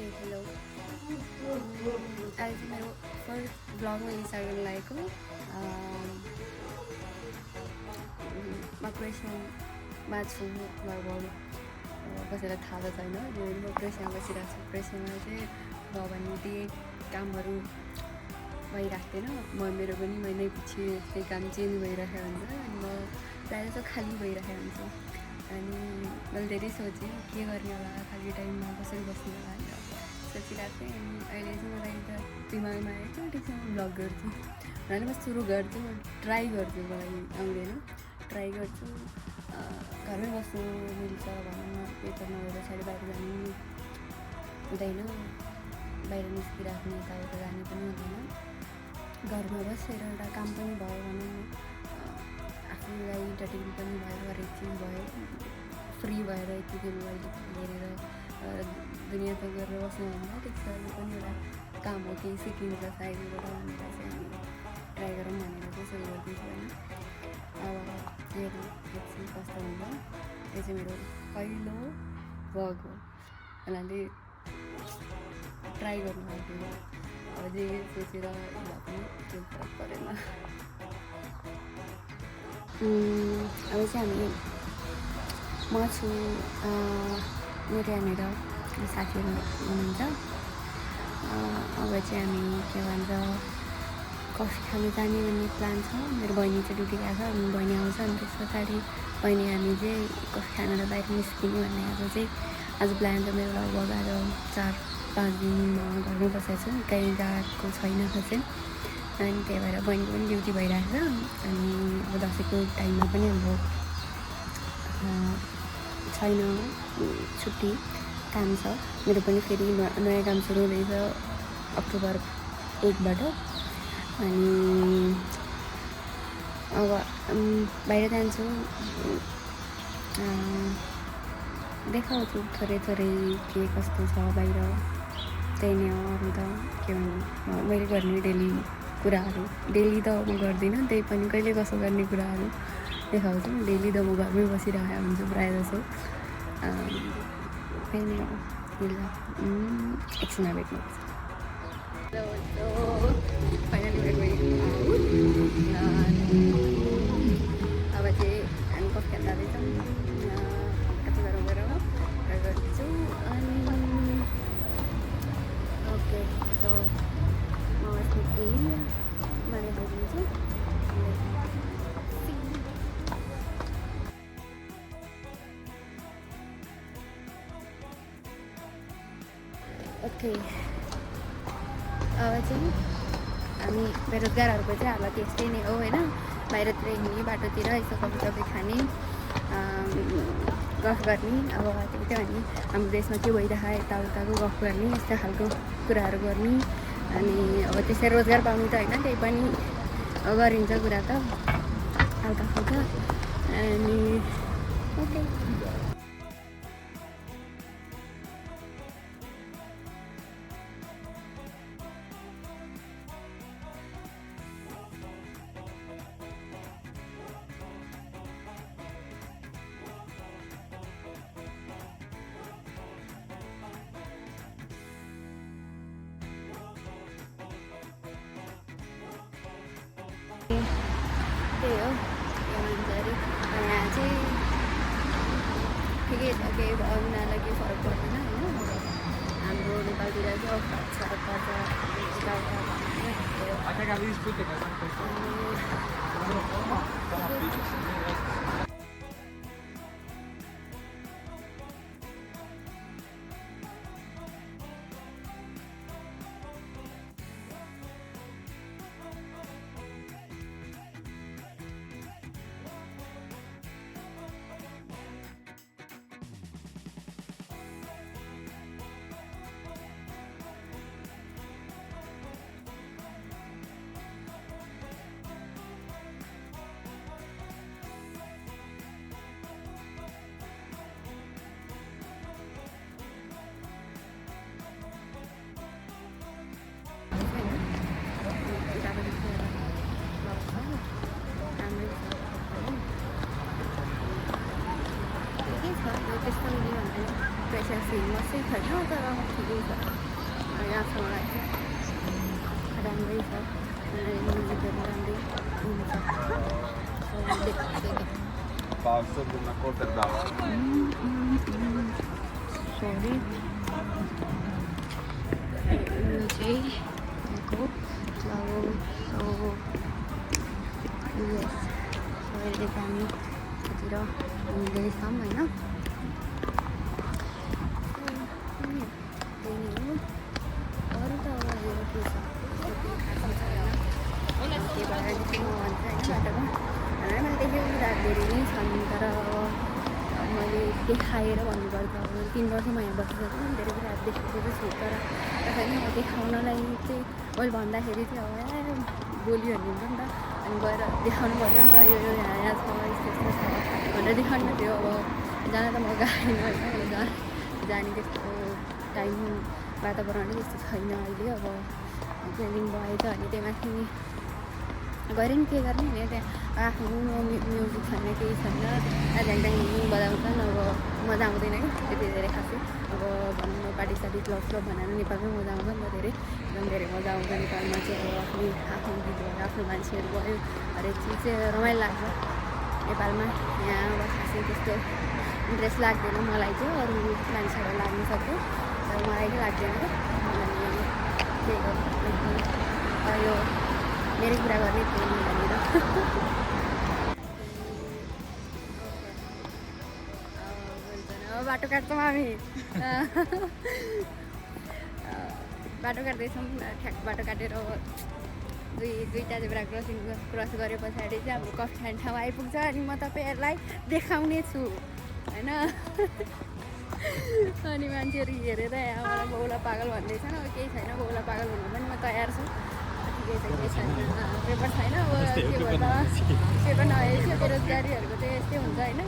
Hello आज चाहिँ मेरो फर्स्ट ब्लग मैले स्टार्ट गर्न लागेको म क्रोएसियामा छु। लगभग कसैलाई थाहा छैन म क्रोएसियामा बसिरहेको छु। क्रोएसियामा चाहिँ भयो भने त्यही कामहरू भइरहेको थिएन। मेरो पनि महिनै पछि त्यही काम चेन्ज भइरहेको हुन्छ अनि म प्रायः जस्तो खाली भइरहेको हुन्छु। अनि मैले धेरै सोचेँ के गर्ने होला, खाली टाइममा कसरी बस्नु होला भनेर सोचिरहेको थिएँ। अनि अहिले चाहिँ मलाई एउटा दिमागमा आयो कि ठिक छ म ब्लग गर्छु भने म सुरु गर्छु, म ट्राई गर्छु। मलाई आउँदैन, ट्राई गर्छु। घरमै बस्नु मिल्छ भनौँ न, पेपर नभएर पछाडि बाहिर जानु हुँदैन, बाहिर निस्किराख्ने यताउता जाने पनि हुँदैन। घरमा बसेर एउटा काम पनि भयो भनौँ न, आफूलाई इन्टरटेन पनि भयो, हरेक चिज भयो, फ्री भएर यतिकै मोबाइल हेरेर दुनियाँ त गरेर बस्नुभन्दा ठिक छ यो पनि एउटा काम हो, केही सिकिन्छ साइडबाट भनेर चाहिँ हामी ट्राई गरौँ भनेर चाहिँ सुरु गरिदिन्छु होइन। अब हेरौँ एकछिन कस्तो हुन्छ। यो चाहिँ मेरो पहिलो भ्लग हो, उनीहरूले ट्राई गर्नु लाग्यो। अब जे सोचेर एउटा पनि केही फरक परेन। अब चाहिँ हामी म छु मेरो यहाँनिर साथीहरू हुनुहुन्छ। अब चाहिँ हामी के भन्छ कफी खानु जाने भन्ने प्लान छ। मेरो बहिनी चाहिँ ड्युटी गएको छ, अनि बहिनी आउँछ अनि त्यस पछाडि बहिनी हामी चाहिँ कफी खानेर बाहिर निस्किने भन्ने आज चाहिँ आज प्लान छ मेरो। लगभग आज 4-5 दिन घरमै बसेको छु, कहीँ गएको छैन चाहिँ। अनि त्यही भएर बहिनी पनि ड्युटी भइरहेको छ। अनि अब दसैँको टाइममा पनि हाम्रो छैन छुट्टी, काम छ। मेरो पनि फेरि नयाँ काम सुरु हुँदैछ अक्टोबर 1बाट। अनि अब बाहिर जान्छु, देखाउँछु थोरै थोरै के कस्तो छ बाहिर। त्यही नै हो, अरू त के भन्नु। मैले गर्ने डेली कुराहरू, डेली त म गर्दिनँ, त्यही पनि कहिले कसो गर्ने कुराहरू देखाउँछु। डेली त म घरमै बसिरहेको हुन्छु प्रायः जसो। त्यही नै हो। एकछिनमा भेट्नुपर्छ। फाइनली अब चाहिँ हामी कफी खान जाँदैछौँ। कति गरौँ गएर गर्छु। अनि ओके, सो म यसको एरियामा देखाइदिन्छु। ओके, अब चाहिँ हामी बेरोजगारहरूको चाहिँ हालत यस्तै नै हो होइन। बाहिरतिर हिँड्ने, बाटोतिर यसो कफी सफी खाने, गफ गर्ने। अब त्यो भने हाम्रो देशमा के भइरहेको यताउताको गफ गर्ने, यस्तो खालको कुराहरू गर्ने। अनि अब त्यसै रोजगार पाउनु त होइन, त्यही पनि गरिन्छ कुरा त हल्का फुल्का। अनि ओके, त्यही हो के भन्छ अरे। यहाँ चाहिँ ठिकै छ, केही भयो उनीहरूलाई केही फरक पर्दैन होइन। हाम्रो नेपालतिर चाहिँ फरक पर्छ क्रोएसिया फेमसै छैन तर ठिकै छ यहाँसम्म लाग्छ राम्रै छ म्युजिकहरू राम्रै हुन्छ सरी यो चाहिँ अहिले हामी यतातिर हिँड्दैछौँ होइन अरू त अब यो के छ खासै छैन त्यही भएर चाहिँ म भन्छ होइन बाटोमा हामीलाई मैले देखेको कुराहरू धेरै नै छन् तर अब मैले देखाएर भन्नुपर्छ अब 3 वर्षमा यहाँ बसिसकेँ धेरै कुराहरू देखेको चाहिँ छु तर त्यसरी अब देखाउनलाई चाहिँ मैले भन्दाखेरि चाहिँ अब बोलियो भने हुन्छ नि त अनि गएर देखाउनु पर्यो नि त यो यहाँ छ यस्तो यस्तो छ भनेर देखाउनु थियो अब जान त म गएन होइन जाने त्यस्तो टाइम वातावरण त्यस्तो छैन अहिले अब ट्रेनिङ भएछ अनि त्यही माथि गएर नि के गर्ने भने त्यहाँ आफ्नो म्युजिक छैन केही छैन झ्याङट्याङ बजाउँछन् अब मजा आउँदैन कि त्यति धेरै खासै अब भनौँ पार्टी सार्टी क्लब भनेर नेपालमै मजा आउँछ नि त धेरै एकदम धेरै मजा आउँछ नेपालमा चाहिँ अब आफ्नो गीत भयो आफ्नो मान्छेहरू भयो हरेक चिज चाहिँ रमाइलो लाग्छ नेपालमा यहाँ अब खासै त्यस्तो इन्ट्रेस्ट लाग्दैन मलाई चाहिँ अरू मान्छेहरू लाग्नु सक्छ तर मलाई चाहिँ लाग्दैन क्या त्यही हो यो मेरै कुरा गर्ने थियो यहाँनिर बाटो काट्छौँ हामी बाटो काट्दैछौँ ठ्याक बाटो काटेर दुईवटा जेब्रा क्रस गरे पछाडि चाहिँ हाम्रो कफी खाने ठाउँ आइपुग्छ अनि म तपाईँहरूलाई देखाउने छु होइन अनि मान्छेहरू हेरेर यहाँ मलाई बाउला पागल भन्दैछन् अब केही छैन बाउला पागल भन्नु पनि म तयार छु ठिकै छ केही छैन पेपर छैन अब के भन्दा पेपर नआएपछि बेरोजगारीहरूको चाहिँ यस्तै हुन्छ होइन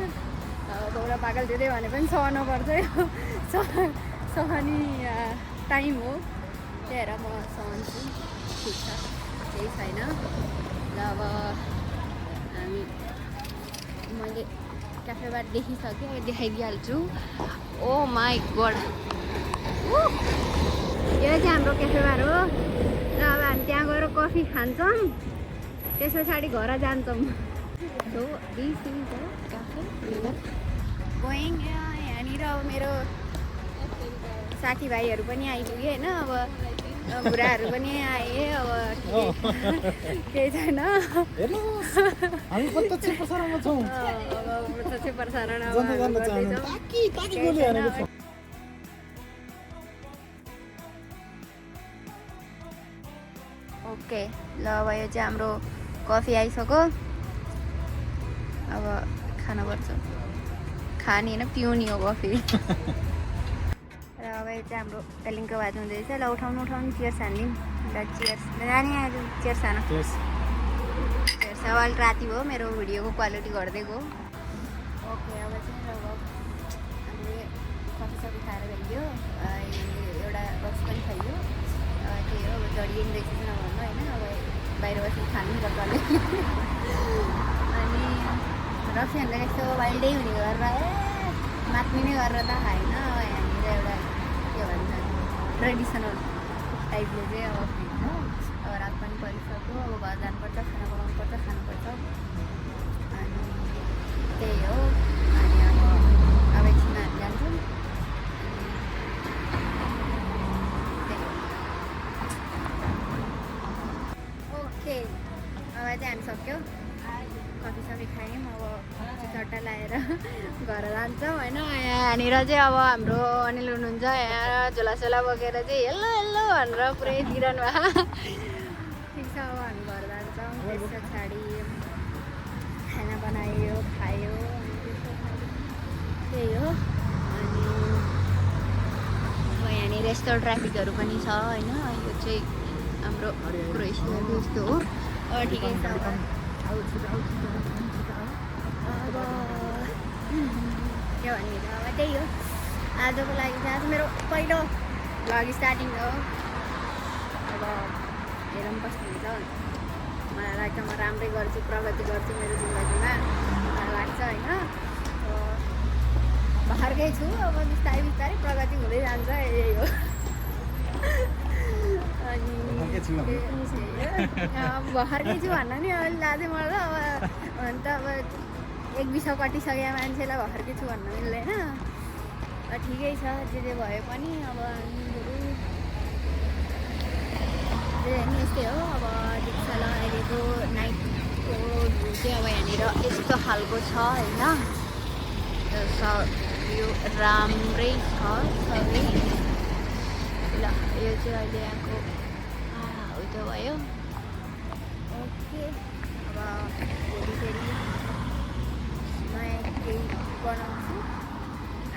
बाउला पागल दिँदै भने पनि सहनुपर्छ सहनी टाइम हो त्यही भएर म सहन्छु ठिक छ केही छैन र अब हामी मैले क्याफे बार देखिसकेँ देखाइदिइहाल्छु ओ माई गड यो चाहिँ हाम्रो क्याफे बार हो र अब हामी त्यहाँ गएर कफी खान्छौँ त्यस पछाडि घर जान्छौँ so this is the cafe going यहाँनिर अब मेरो साथीभाइहरू पनि आइपुगे होइन अब बुढाहरू पनि आए अब केही छैन प्रसारण ओके ल अब यो चाहिँ हाम्रो कफी आइसक्यो अब खानुपर्छ खाने होइन पिउने हो कफी र अब यो चाहिँ हाम्रो तेलिङको भात हुँदैछ ल उठाउनु चियर्स हानिदिउँ ल चियर्स नानी चियर्स हान चियर्स अब अलिक राति भयो मेरो भिडियोको क्वालिटी घट्दै गयो ओके अब चाहिँ अब हामीले कफी सफी खाएर भइयो एउटा बक्स पनि खाइयो त्यही हो अब जडिएन रहेछ नभन्नु होइन अब बाहिर बसेर खानु नि डक्टरले अनि रक्सीहरूले यस्तो वाइल्डै हुने गरेर मात्ने नै गरेर त खाएन यहाँनिर एउटा के भन्छ ट्रेडिसनल टाइपले चाहिँ अब होइन अब रात पनि परिसक्यो अब घर जानुपर्छ खाना बनाउनुपर्छ खानुपर्छ अनि त्यही हो अनि अब एकछिन हामी जान्छौँ ओके अब चाहिँ हामी सक्यो कफी सफी खायौँ अब चट्टा लगाएर घर जान्छौँ होइन यहाँनिर चाहिँ अब हाम्रो अनिल हुनुहुन्छ यहाँ झोलासोला बोकेर चाहिँ हेलो हेलो भनेर पुरै दिइरहनु भएको ठिक छ अब हामी घर जान्छौँ त्यस पछाडि खाना बनायो खायो त्यही हो अनि अब यहाँनिर यस्तो ट्राफिकहरू पनि छ होइन यो चाहिँ हाम्रो क्रोएसियाको यस्तो हो ठिकै छ अब के भन्ने अब त्यही हो आजको लागि चाहिँ आज मेरो पहिलो भ्लग स्टार्टिङ हो अब हेरौँ कस्तो हुन्छ मलाई लाग्छ म राम्रै गर्छु प्रगति गर्छु मेरो जिन्दगीमा मलाई लाग्छ होइन भर्खरै छु अब बिस्तारै बिस्तारै प्रगति हुँदै जान्छ यही हो अनि भर्खरै छु भन्न नि अब लाजै मलाई अब अन्त अब एक विषय कटिसकेको मान्छेलाई भर्खरै छु भन्न मिल्दैन ठिकै छ जे भए पनि अब हामीहरू यस्तै हो अब दिक्छ ल अहिलेको नाइटको भ्यू चाहिँ अब यहाँनिर यस्तो खालको छ होइन यो राम्रै छ सबै ल यो चाहिँ अहिले यहाँको उयो भयो ओके अब भोलि फेरि नयाँ केही बनाउँछु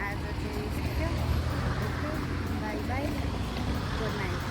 आज चाहिँ okay by by good night